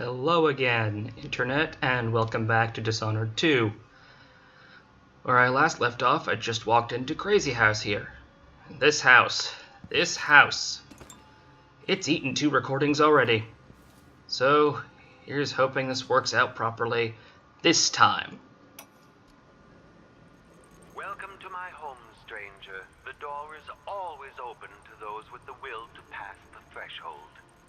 Hello again, Internet, and welcome back to Dishonored 2. Where I last left off, I just walked into Crazy House here. This house, it's eaten 2 recordings already. So, here's hoping this works out properly this time. Welcome to my home, stranger. The door is always open to those with the will to pass the threshold.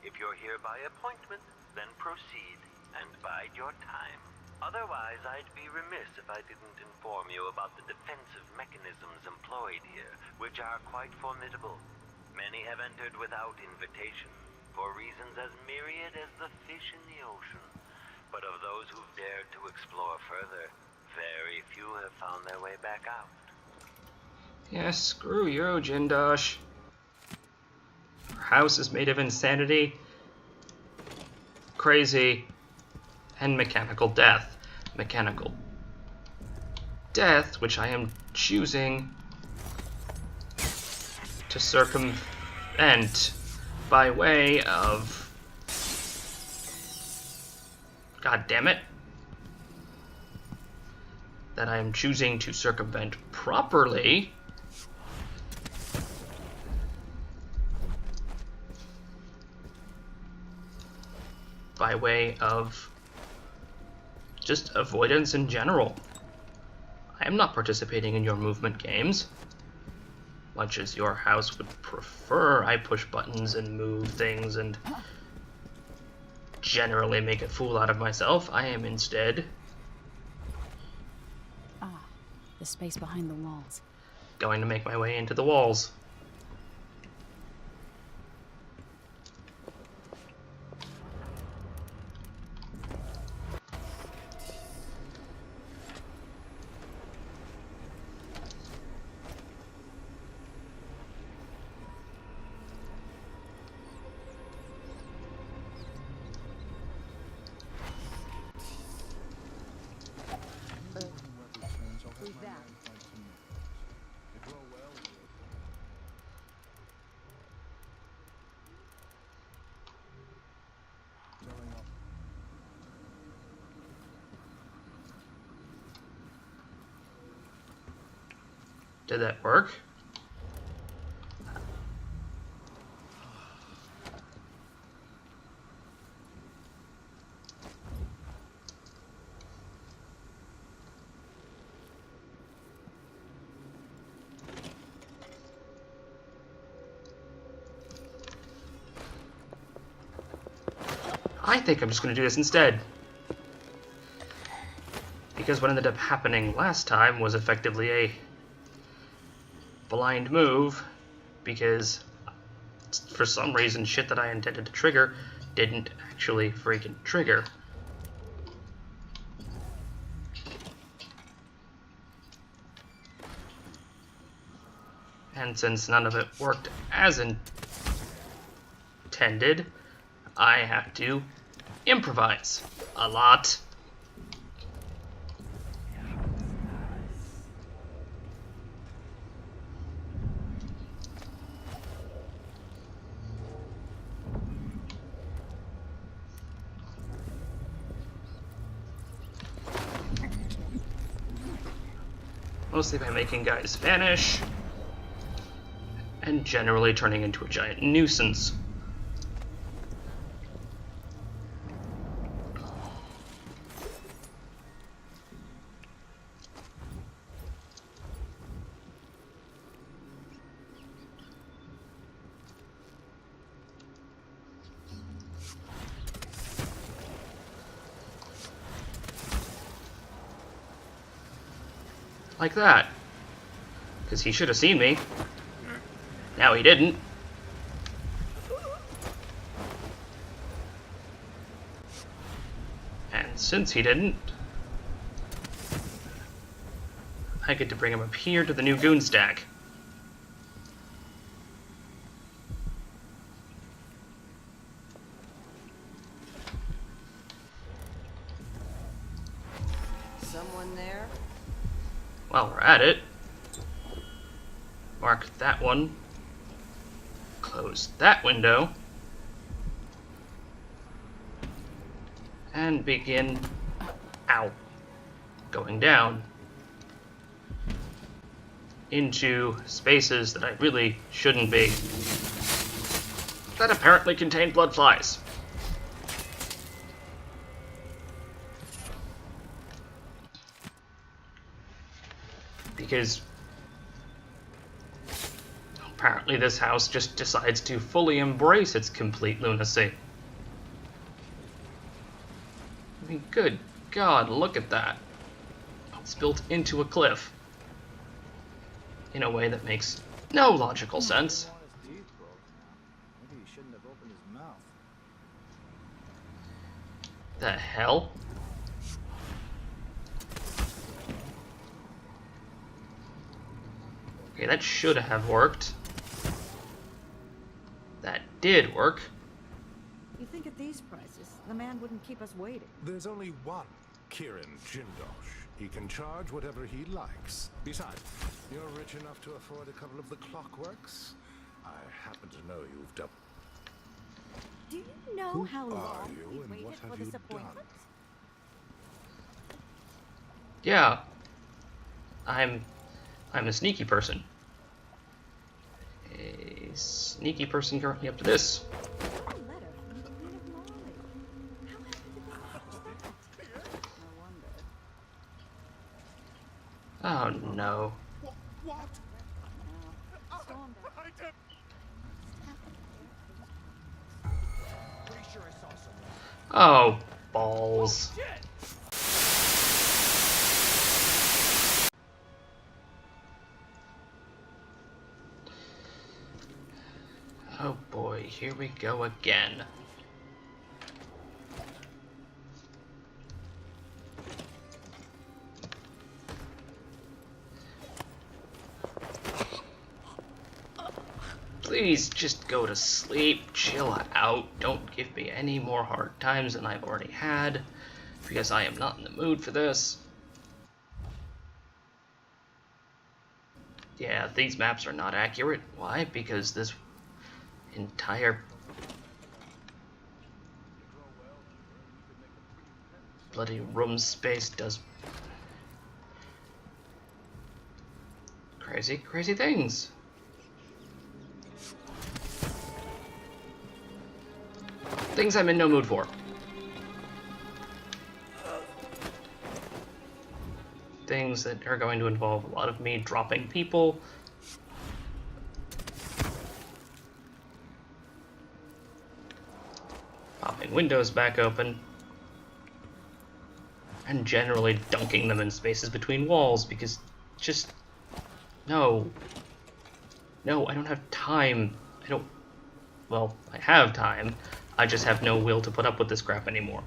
If you're here by appointment, then proceed and bide your time. Otherwise, I'd be remiss if I didn't inform you about the defensive mechanisms employed here, which are quite formidable. Many have entered without invitation, for reasons as myriad as the fish in the ocean. But of those who've dared to explore further, very few have found their way back out. Yeah, screw you, Jindosh. Our house is made of insanity, crazy, and mechanical death. Mechanical death, which I am choosing to circumvent by way of... God damn it. That I am choosing to circumvent properly. By way of just avoidance in general. I am not participating in your movement games. Much as your house would prefer I push buttons and move things and generally make a fool out of myself, I am instead... the space behind the walls. Going to make my way into the walls. Did that work? I think I'm just going to do this instead. Because what ended up happening last time was effectively a blind move, because for some reason shit that I intended to trigger didn't actually freaking trigger. And since none of it worked as intended, I have to improvise a lot. Mostly by making guys vanish, and generally turning into a giant nuisance. Like that. Because he should have seen me. Now he didn't. And since he didn't, I get to bring him up here to the new goon stack. Someone there? While we're at it, mark that one, close that window, and begin, ow, going down into spaces that I really shouldn't be, that apparently contain blood flies. Because apparently this house just decides to fully embrace its complete lunacy. I mean, good God, look at that. It's built into a cliff in a way that makes no logical sense. Maybe he shouldn't have opened his mouth. The hell? Okay, that should have worked. That did work. You think at these prices, the man wouldn't keep us waiting? There's only one Kirin Jindosh. He can charge whatever he likes. Besides, you're rich enough to afford a couple of the clockworks. I happen to know you've done. Do you know Who how are long you we and waited what for have this you appointment? done? Yeah. I'm a sneaky person. A sneaky person currently up to this. A letter from the Queen of Marley. However did this happen? No wonder. Oh no. What? Now, storm down. Pretty sure I saw someone. Oh, balls. Oh boy, here we go again. Please just go to sleep, chill out, don't give me any more hard times than I've already had, because I am not in the mood for this. Yeah, these maps are not accurate. Why? Because this entire bloody room space does crazy, crazy things. Things I'm in no mood for. Things that are going to involve a lot of me dropping people. Popping windows back open. And generally dunking them in spaces between walls because just... No. No, I don't have time. Well, I have time. I just have no will to put up with this crap anymore.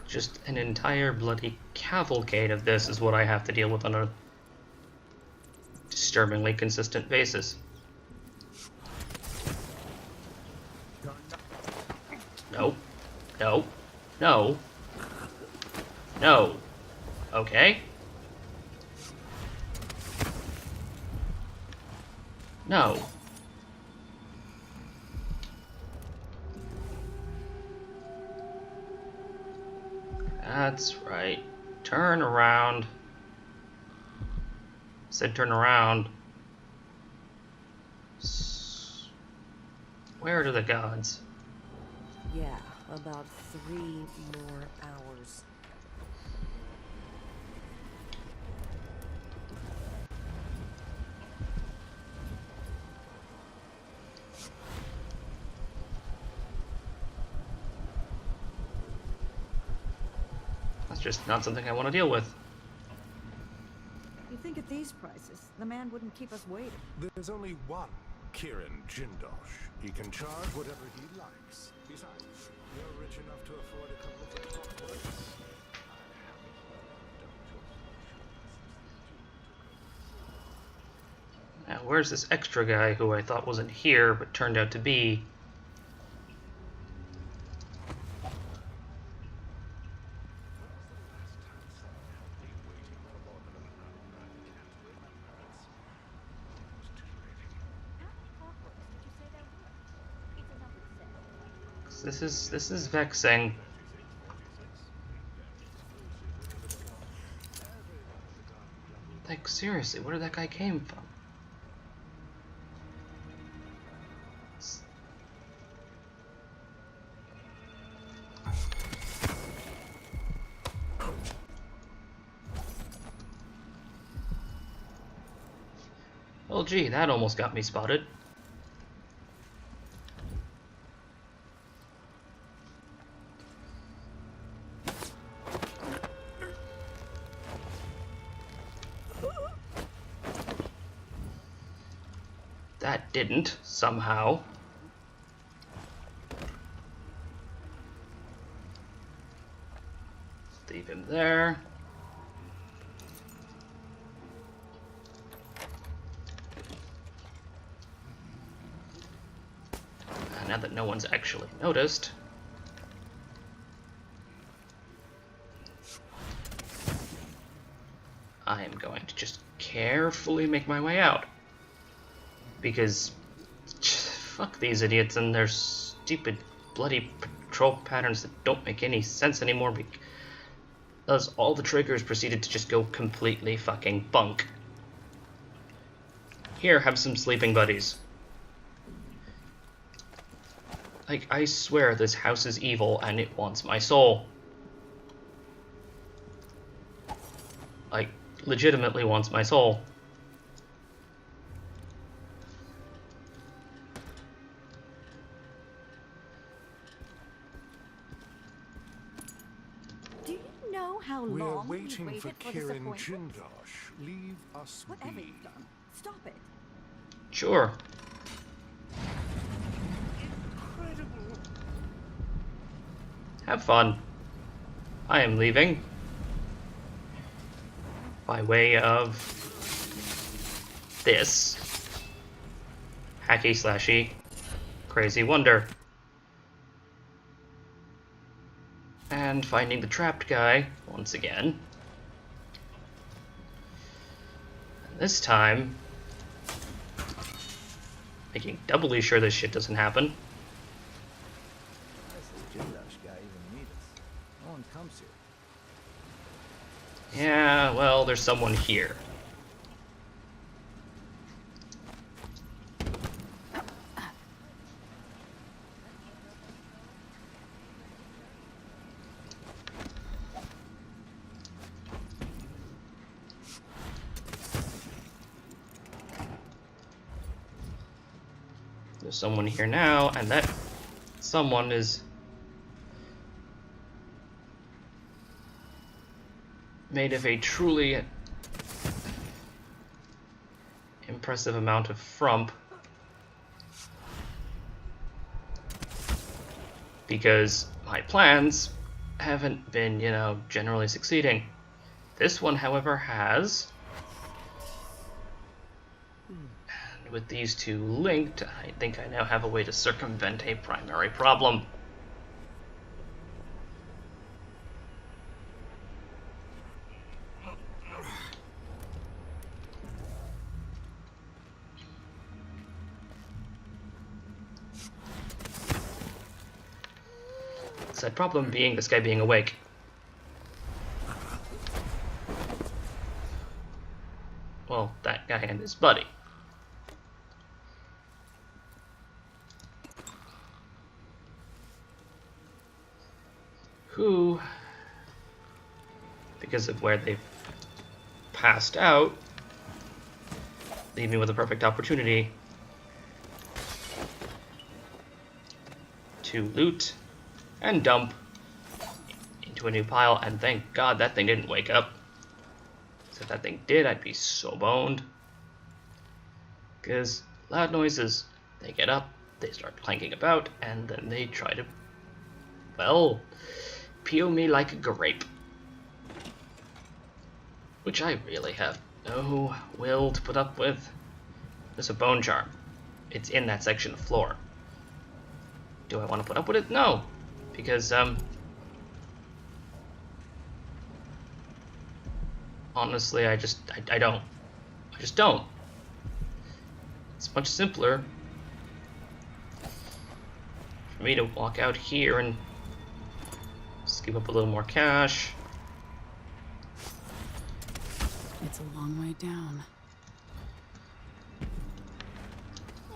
Just an entire bloody cavalcade of this is what I have to deal with on a disturbingly consistent basis. No. No. No. No. Okay. No. That's right. Turn around. Said turn around. Where are the gods? Yeah, about 3 more hours. That's just not something I want to deal with. You think at these prices, the man wouldn't keep us waiting? There's only one Kirin Jindosh. He can charge whatever he likes. Besides, you're rich enough to afford a couple of the clockworks. Now, where's this extra guy who I thought wasn't here, but turned out to be? This is vexing. Like, seriously, where did that guy came from? Well, gee, that almost got me spotted. That didn't, somehow. Leave him there. Now that no one's actually noticed, I am going to just carefully make my way out. Because fuck these idiots and their stupid bloody patrol patterns that don't make any sense anymore, because all the triggers proceeded to just go completely fucking bunk. Here, have some sleeping buddies. Like, I swear this house is evil and it wants my soul. Like, legitimately wants my soul. Do you know how We're long we waiting waited for for this Kieran appointment? Jindosh. Leave us Whatever be. you've done, stop it. Sure. Have fun. I am leaving. By way of this hacky slashy crazy wonder. And finding the trapped guy once again. And this time, making doubly sure this shit doesn't happen. Why does this Jindosh guy even need us? No one comes here. Yeah, well, there's someone here. There's someone here now, and that someone is made of a truly impressive amount of frump, because my plans haven't been, you know, generally succeeding. This one, however, has. And with these two linked, I think I now have a way to circumvent a primary problem. Said problem being this guy being awake. Well, that guy and his buddy. Who, because of where they've passed out, leave me with a perfect opportunity to loot and dump into a new pile, and thank God that thing didn't wake up. Because if that thing did, I'd be so boned. Because loud noises, they get up, they start clanking about, and then they try to, well, peel me like a grape. Which I really have no will to put up with. There's a bone charm. It's in that section of floor. Do I want to put up with it? No. Because, honestly, I just don't. I just don't. It's much simpler for me to walk out here and scoop up a little more cash. It's a long way down.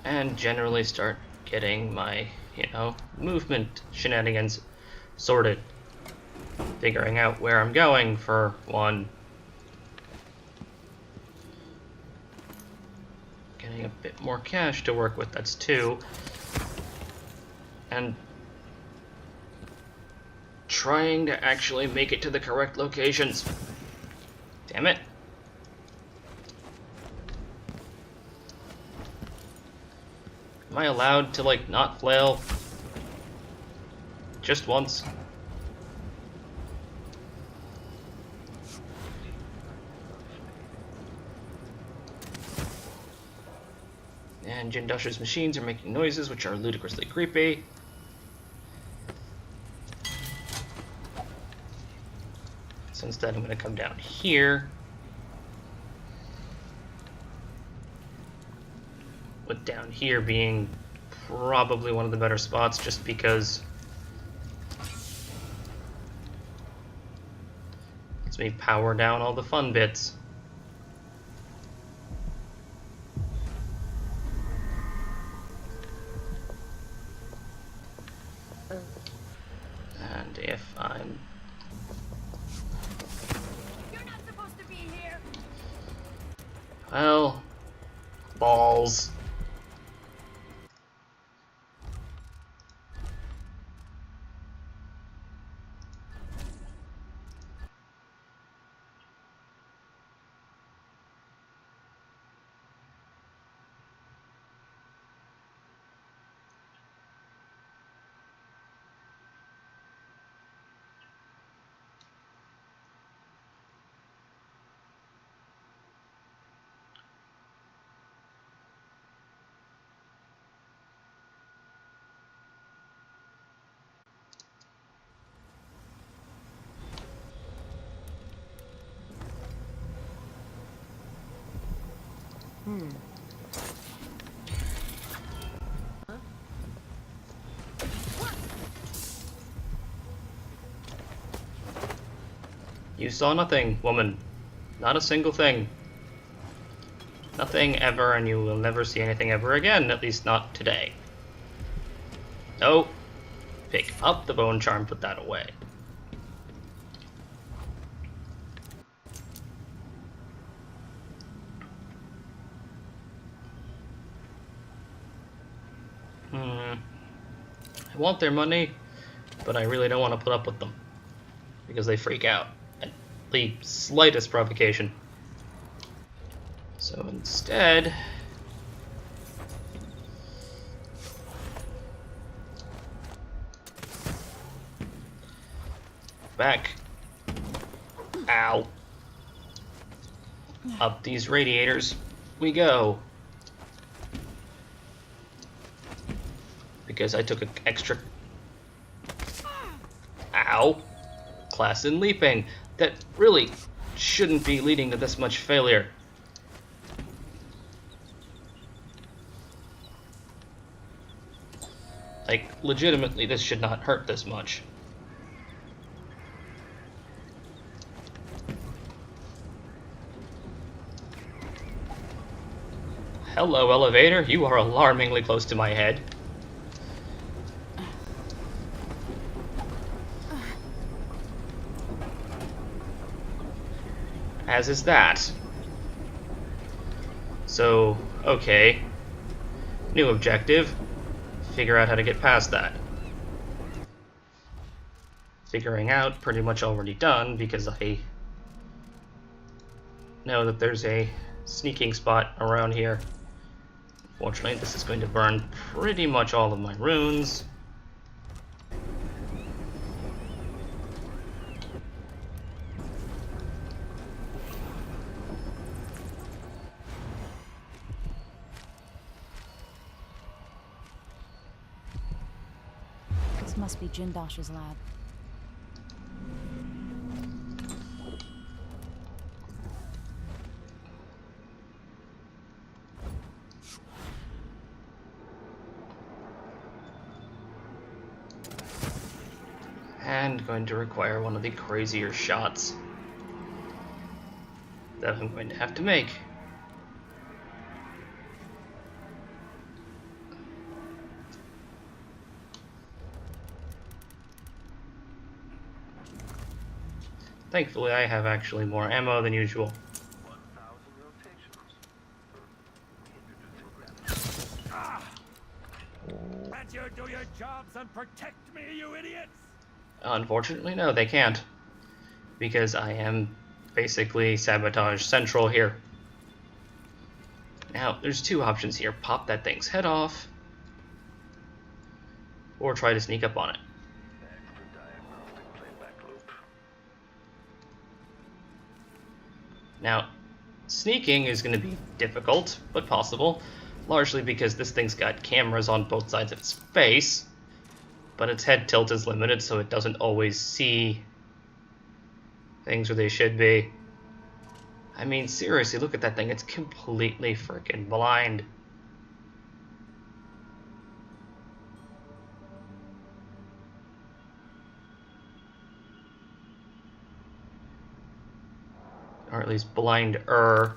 And generally start getting my, movement shenanigans sorted. Figuring out where I'm going, for one. Getting a bit more cash to work with, that's two. And trying to actually make it to the correct locations. Damn it. Am I allowed to, like, not flail? Just once? And Jindosh's machines are making noises which are ludicrously creepy. So instead I'm going to come down here. With down here being probably one of the better spots just because it lets me power down all the fun bits. And if I'm... You're not supposed to be here. Well, balls. You saw nothing, woman. Not a single thing. Nothing ever, and you will never see anything ever again, at least not today. No. Pick up the bone charm, put that away. I want their money, but I really don't want to put up with them. Because they freak out at the slightest provocation. So instead... back. Ow. Up these radiators we go. Because I took an extra... Ow. Class in leaping. That really shouldn't be leading to this much failure. Like, legitimately, this should not hurt this much. Hello, elevator. You are alarmingly close to my head. As is that. So, okay. New objective. Figure out how to get past that. Figuring out pretty much already done because I know that there's a sneaking spot around here. Fortunately, this is going to burn pretty much all of my runes. This must be Jindosh's lab. And going to require one of the crazier shots that I'm going to have to make. Thankfully, I have actually more ammo than usual. 1,000 rotations. Can't you do your jobs and protect me, you idiots? Unfortunately, no, they can't. Because I am basically Sabotage Central here. Now, there's two options here. Pop that thing's head off, or try to sneak up on it. Extra diagnostic playback loop. Now, sneaking is going to be difficult, but possible, largely because this thing's got cameras on both sides of its face, but its head tilt is limited, so it doesn't always see things where they should be. I mean, seriously, look at that thing. It's completely freaking blind. Or at least blinder.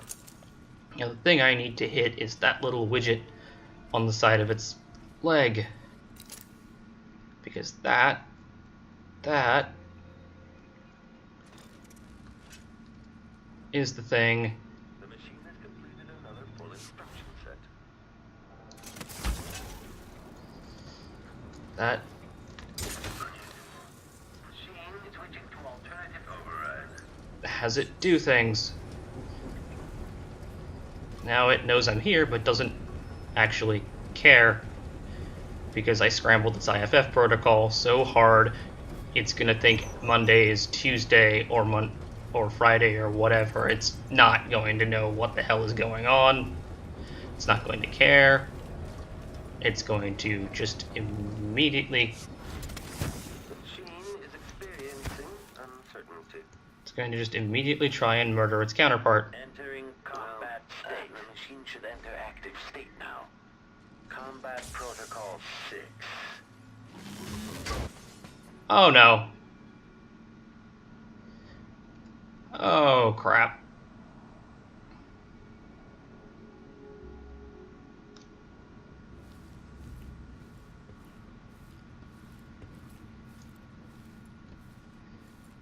Now, the thing I need to hit is that little widget on the side of its leg. Because that is the thing. The machine has completed another full instruction set. That Machine is switching to alternative override. has it do things. Now it knows I'm here, but doesn't actually care. Because I scrambled its IFF protocol so hard, it's gonna think Monday is Tuesday or Friday or whatever. It's not going to know what the hell is going on. It's not going to care. It's going to just immediately... The machine is experiencing uncertainty. It's going to just immediately try and murder its counterpart. Entering combat state. The machine should enter active state now. Combat protocol 6. Oh no. Oh crap.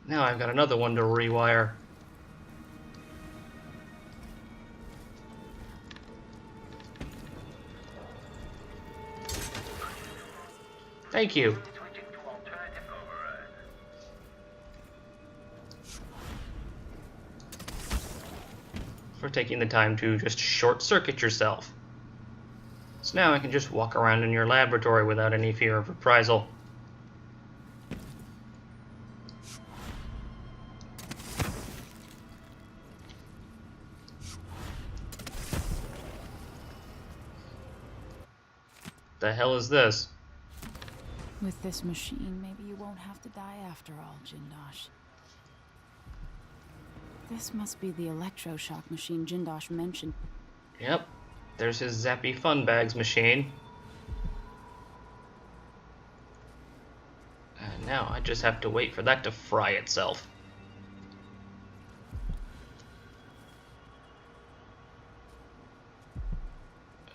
Now I've got another one to rewire. Thank you. Switching to alternative override. For taking the time to just short-circuit yourself. So now I can just walk around in your laboratory without any fear of reprisal. The hell is this? With this machine, maybe you won't have to die after all, Jindosh. This must be the electroshock machine Jindosh mentioned. Yep, there's his Zappy Fun Bags machine. And now I just have to wait for that to fry itself.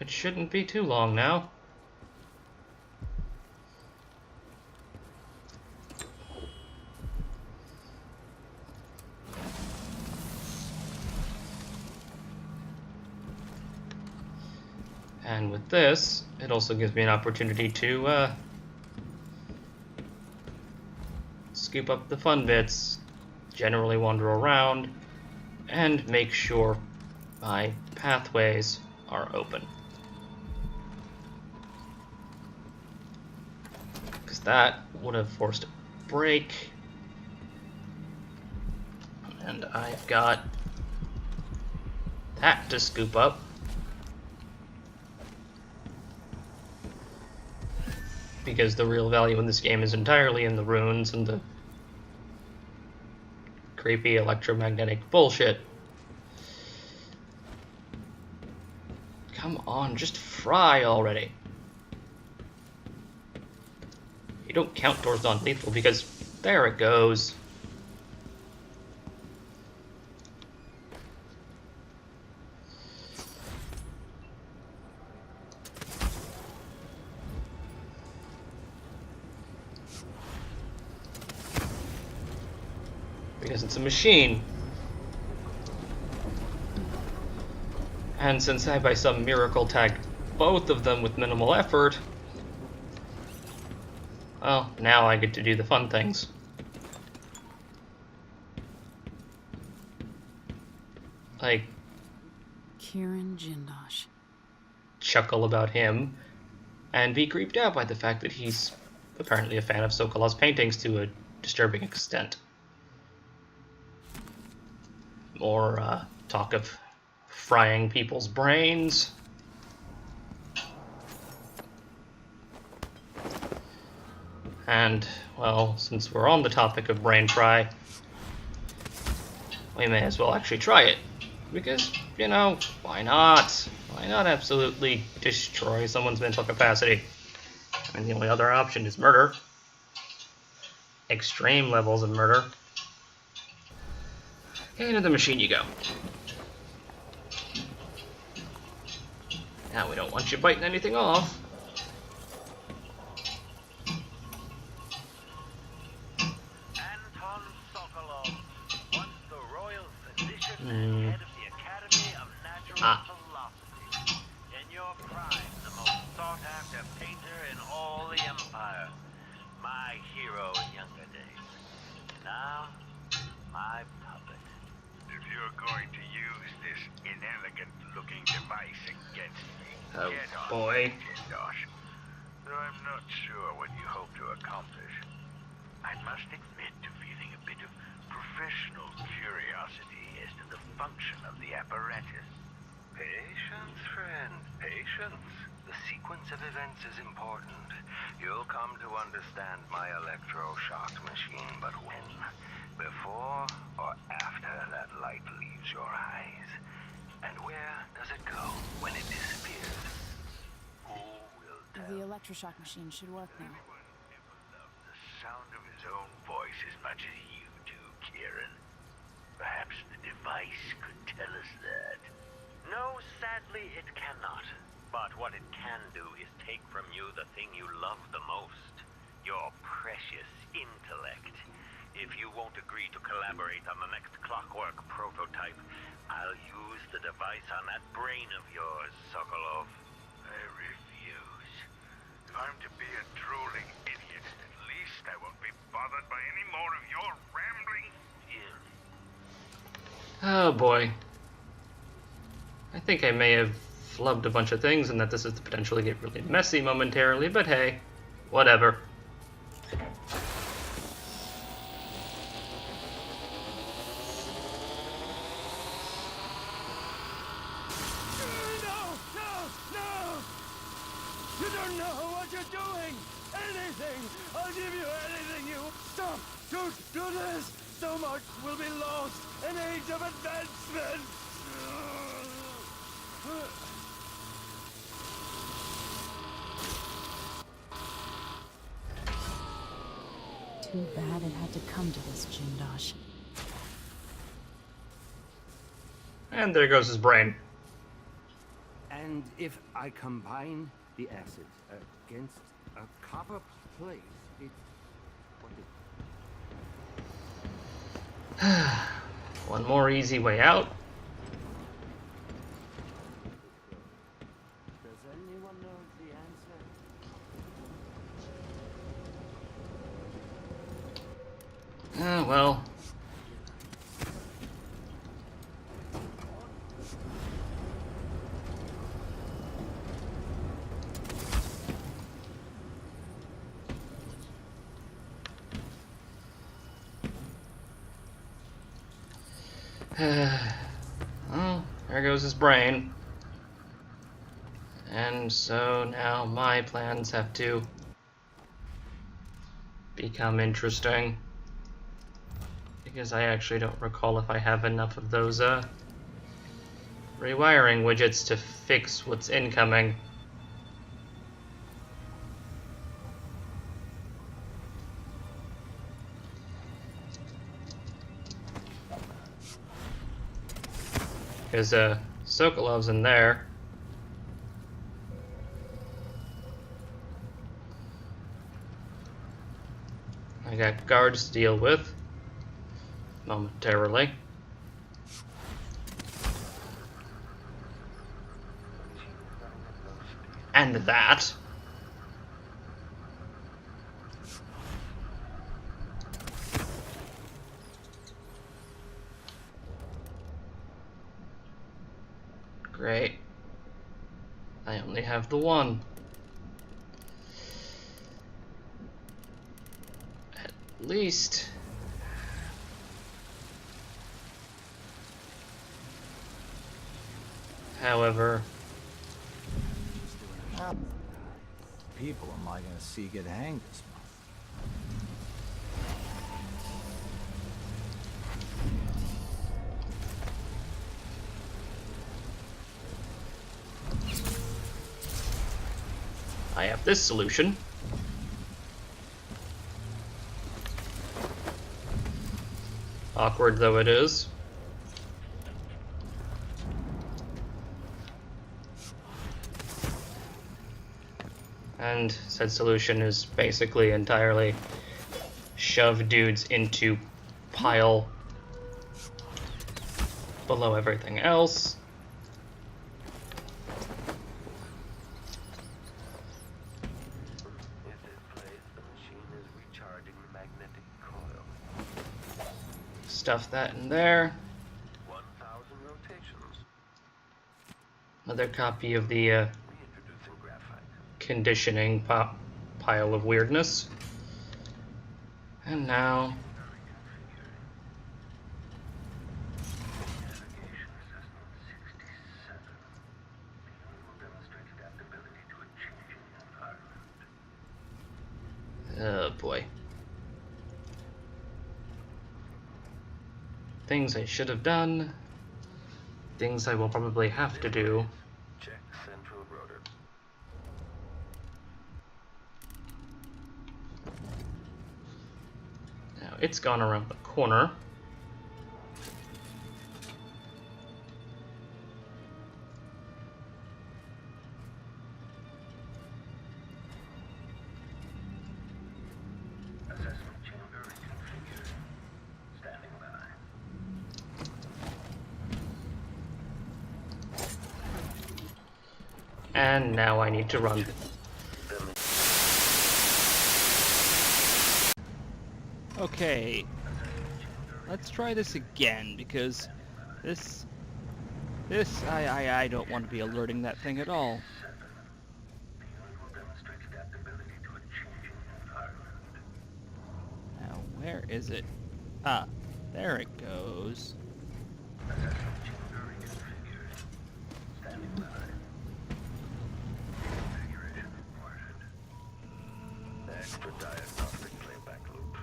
It shouldn't be too long now. And with this, it also gives me an opportunity to scoop up the fun bits, generally wander around, and make sure my pathways are open. Because that would have forced a break. And I've got that to scoop up. Because the real value in this game is entirely in the runes and the creepy electromagnetic bullshit. Come on, just fry already. You don't count towards non-lethal because There it goes. Because it's a machine. And since I, by some miracle, tagged both of them with minimal effort, well, now I get to do the fun things. Like, Kieran Jindosh. chuckle about him, and be creeped out by the fact that he's apparently a fan of Sokolow's paintings to a disturbing extent. More talk of frying people's brains. And, well, since we're on the topic of brain fry, we may as well actually try it. Because, you know, why not? Why not absolutely destroy someone's mental capacity? I mean, the only other option is murder. Extreme levels of murder. Okay, into the machine you go. Now we don't want you biting anything off. Anton Sokolov, once the royal physician and head of the Academy of Natural Philosophy. In your prime, the most sought-after painter in all the Empire. My hero in younger days. Now, my puppet. If you're going to use this inelegant-looking device against me, Oh, get on boy. it, Jindosh. Though I'm not sure what you hope to accomplish. I must admit to feeling a bit of professional curiosity as to the function of the apparatus. Patience, friend, patience. The sequence of events is important. You'll come to understand my electroshock machine, but when? Before or after that light leaves your eyes? And where does it go when it disappears? Who will tell? The electroshock machine should work now. Anyone ever loved the sound of his own voice as much as you do, Kieran? Perhaps the device could tell us that. No, sadly, it cannot. But what it can do is take from you the thing you love the most. Your precious intellect. If you won't agree to collaborate on the next clockwork prototype, I'll use the device on that brain of yours, Sokolov. I refuse. If I'm to be a drooling idiot, at least I won't be bothered by any more of your rambling theories. Oh boy. I think I may have flubbed a bunch of things and that this is to potentially get really messy momentarily, but hey, whatever. No! You don't know what you're doing! Anything! I'll give you anything you... Stop! Don't do this! So much will be lost! An age of advancement! Too bad it had to come to this, Jindosh. And there goes his brain. And if I combine the acid against a copper plate, it... One more easy way out. Does anyone know the answer? Well. Well, there goes his brain. And so now my plans have to become interesting. Because I actually don't recall if I have enough of those rewiring widgets to fix what's incoming. Because Sokolov's in there. I got guards to deal with momentarily. And that. Great. I only have the one. At least. However, How people am I gonna see get hanged this month? I have this solution. Awkward though it is. And said solution is basically entirely shove dudes into pile below everything else. At this place, the machine is recharging the magnetic coil. Stuff that in there. 1,000 rotations. Another copy of the Reintroducing graphite. conditioning pile of weirdness. And now Navigation assessment 67. Being will demonstrate adaptability to a changing environment. oh boy. Things I should have done. Things I will probably have to do. Check central rotor. Now it's gone around the corner. Assessment chamber reconfigured. Standing by. And now I need to run. Okay, let's try this again, because I don't want to be alerting that thing at all. Will demonstrate adaptability to a changing environment. Now, where is it? Ah, there it goes. Assessment chamber reconfigured. Standing by. Configuration reported. Extra diagnostic playback loop.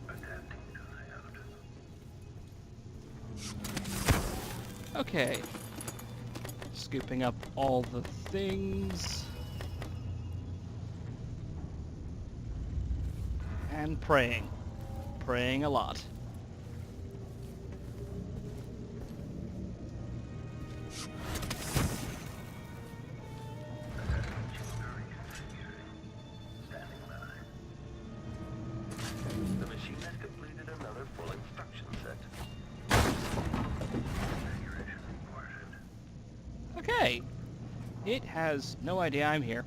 Adapting to layout. Okay. Scooping up all the things. And praying. Praying a lot. Standing by. The machine has completed another full instruction set. Configuration reported. Okay. It has no idea I'm here.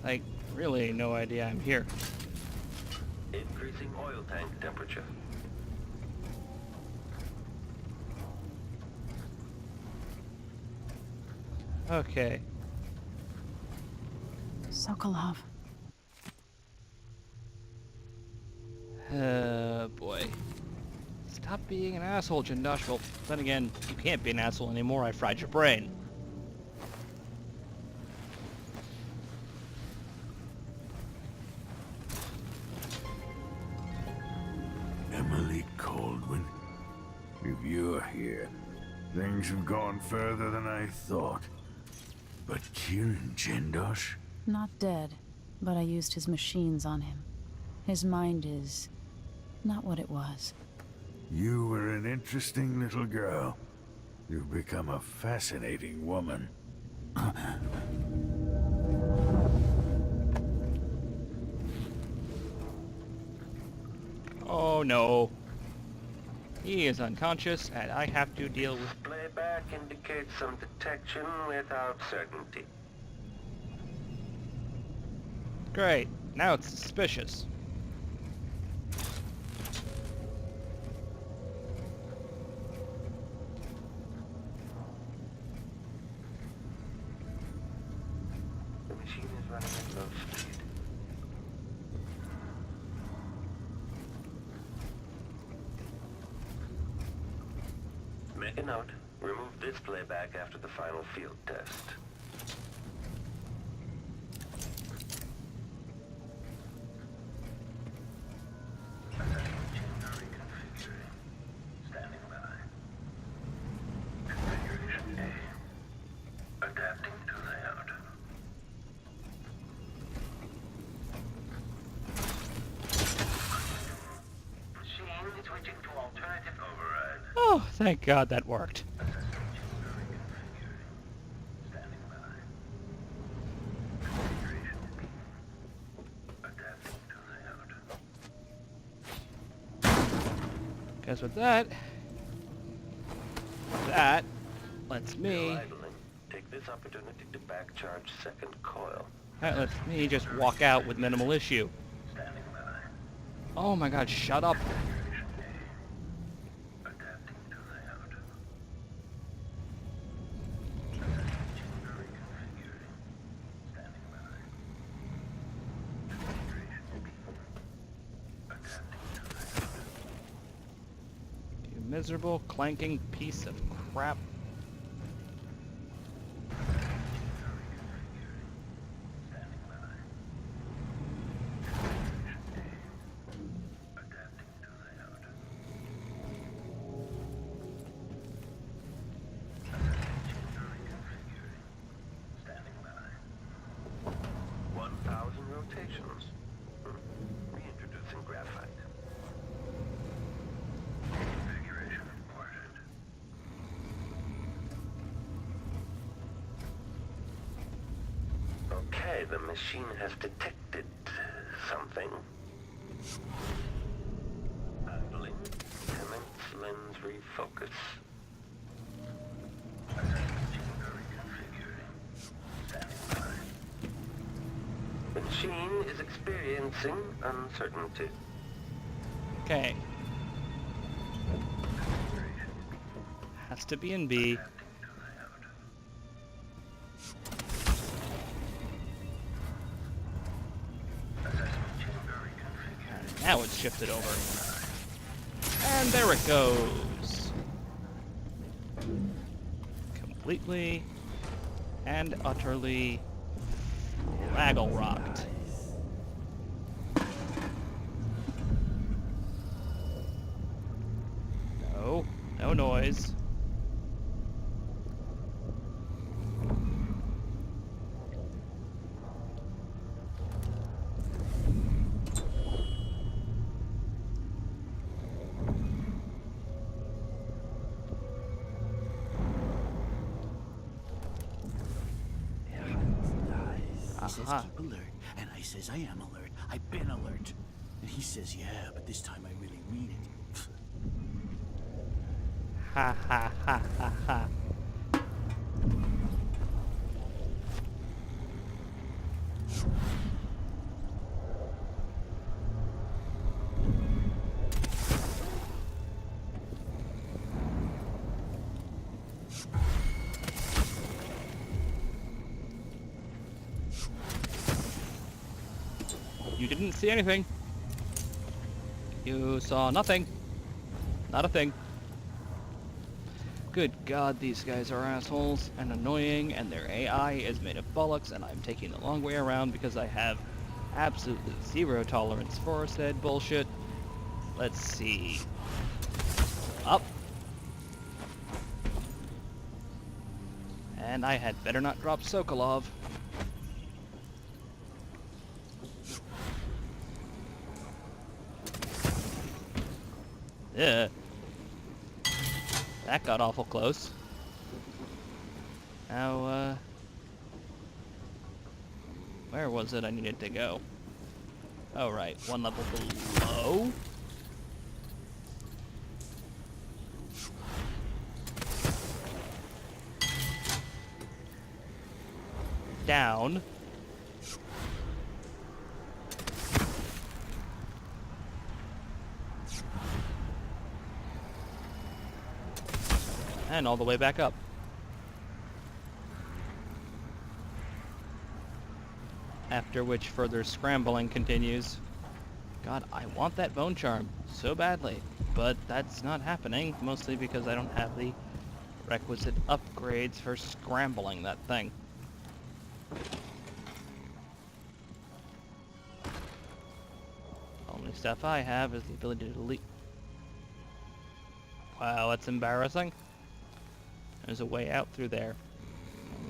Like, really no idea I'm here. Increasing oil tank temperature. Okay. Sokolov. Boy. Stop being an asshole, Jindosh. Well, then again, you can't be an asshole anymore. I fried your brain. here. Things have gone further than I thought. But Kieran Jindosh? Not dead, but I used his machines on him. His mind is not what it was. You were an interesting little girl. You've become a fascinating woman. Oh no. He is unconscious, and I have to deal with... Playback indicates some detection without certainty. Great. Now it's suspicious. The machine is running at low speed. Make a note. Remove this playback after the final field test. Standing by. Configuration A. Adapting to layout. Machine switching to alternative override. Oh, thank God that worked. Standing by. Configuration B. Adapting to layout. Because with that lets me... Idling. Take this opportunity to back charge second coil. That lets me just walk out with minimal issue. Standing by. Oh my God, shut up. Configuration A. Adapting to layout. Reconfiguring. Standing by. Configuration B. Adapting to layout. You miserable, clanking piece of crap. Standing by. Adapting to layout. Standing by. 1,000 rotations. Reintroducing graphite. Configuration reported. Okay, the machine has detected something. Handling. Commence lens refocus. The machine is experiencing uncertainty. Okay. Has to be in B. Now it's shifted over. And there it goes. Completely and utterly raggle-rocked. No, no noise. He says keep alert, and I says I am alert. I've been alert. And he says, yeah, but this time I really mean it. Ha ha ha ha ha. You didn't see anything. You saw nothing. Not a thing. Good God, these guys are assholes and annoying, and their AI is made of bollocks, and I'm taking the long way around because I have absolutely zero tolerance for said bullshit. Let's see. Up. And I had better not drop Sokolov. Yeah. That got awful close. Now, where was it I needed to go? Oh, right. One level below. Down. And all the way back up. After which further scrambling continues. God, I want that bone charm so badly, but that's not happening, mostly because I don't have the requisite upgrades for scrambling that thing. Only stuff I have is the ability to delete. Wow, that's embarrassing. There's a way out through there.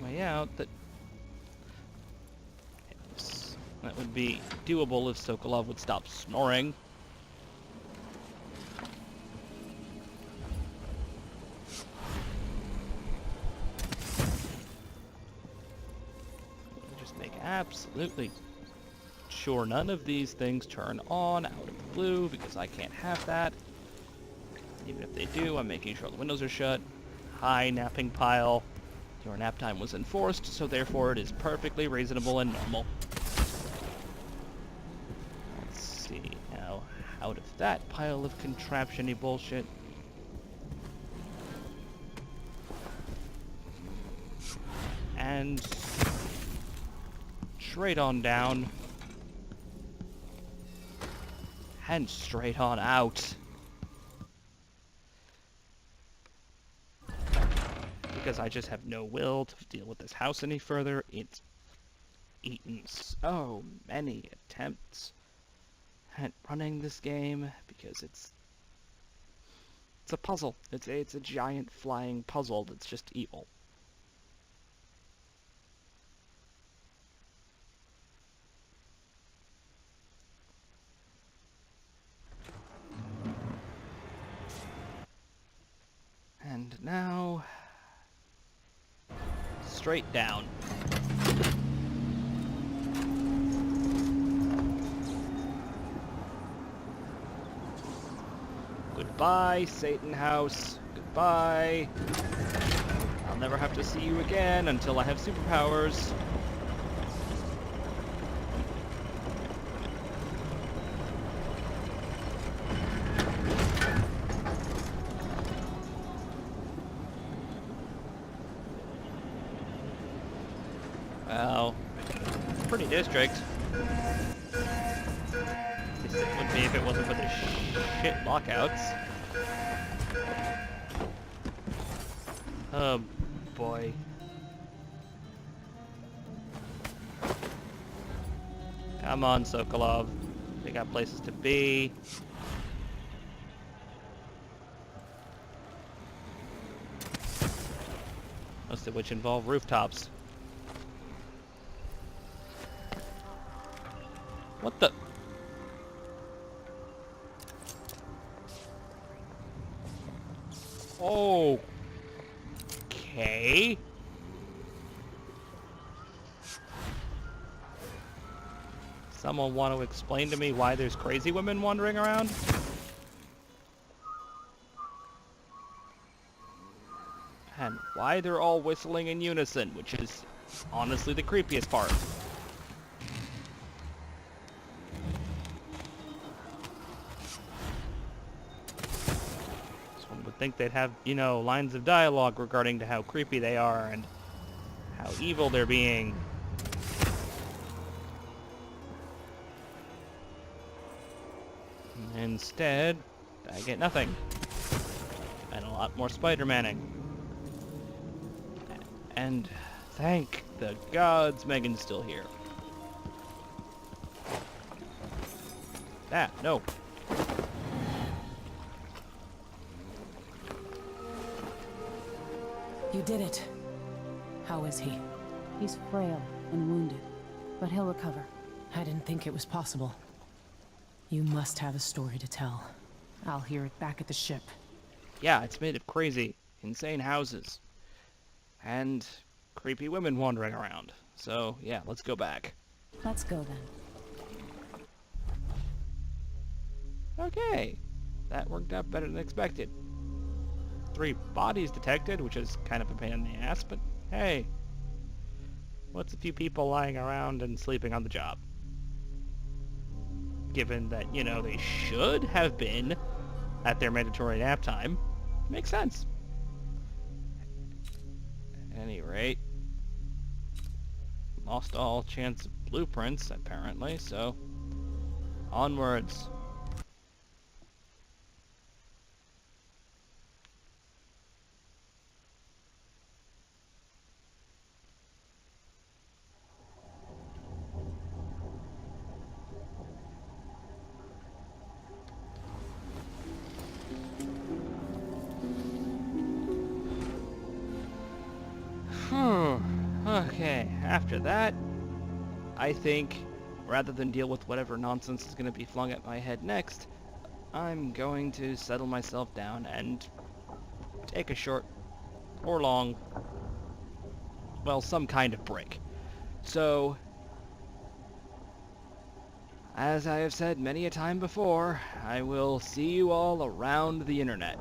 A way out that would be doable if Sokolov would stop snoring. Just make absolutely sure none of these things turn on out of the blue, because I can't have that. Even if they do, I'm making sure the windows are shut. High napping pile. Your nap time was enforced, so therefore it is perfectly reasonable and normal. Let's see, now, out of that pile of contraption-y bullshit. And straight on down. And straight on out. Because I just have no will to deal with this house any further. It's eaten so many attempts at running this game because it's a puzzle. It's a giant flying puzzle that's just evil. And now straight down. Goodbye, Satan House. Goodbye. I'll never have to see you again until I have superpowers. Well, pretty district. At least it would be if it wasn't for the shit lockouts. Oh boy. Come on, Sokolov. We got places to be. Most of which involve rooftops. What the? Okay. Someone want to explain to me why there's crazy women wandering around? And why they're all whistling in unison, which is honestly the creepiest part. Think they'd have, you know, lines of dialogue regarding to how creepy they are and how evil they're being. Instead, I get nothing. And a lot more Spider-Manning. And thank the gods Megan's still here. Ah, no. You did it. How is he? He's frail and wounded, but he'll recover. I didn't think it was possible. You must have a story to tell. I'll hear it back at the ship. Yeah, it's made of crazy, insane houses. And creepy women wandering around. So, yeah, let's go back. Let's go then. Okay, that worked out better than expected. 3 bodies detected, which is kind of a pain in the ass, but hey. What's a few people lying around and sleeping on the job? Given that, you know, they should have been at their mandatory nap time. Makes sense. At any rate, lost all chance of blueprints, apparently, so onwards. Okay, after that, I think, rather than deal with whatever nonsense is going to be flung at my head next, I'm going to settle myself down and take a short or long, well, some kind of break. So, as I have said many a time before, I will see you all around the internet.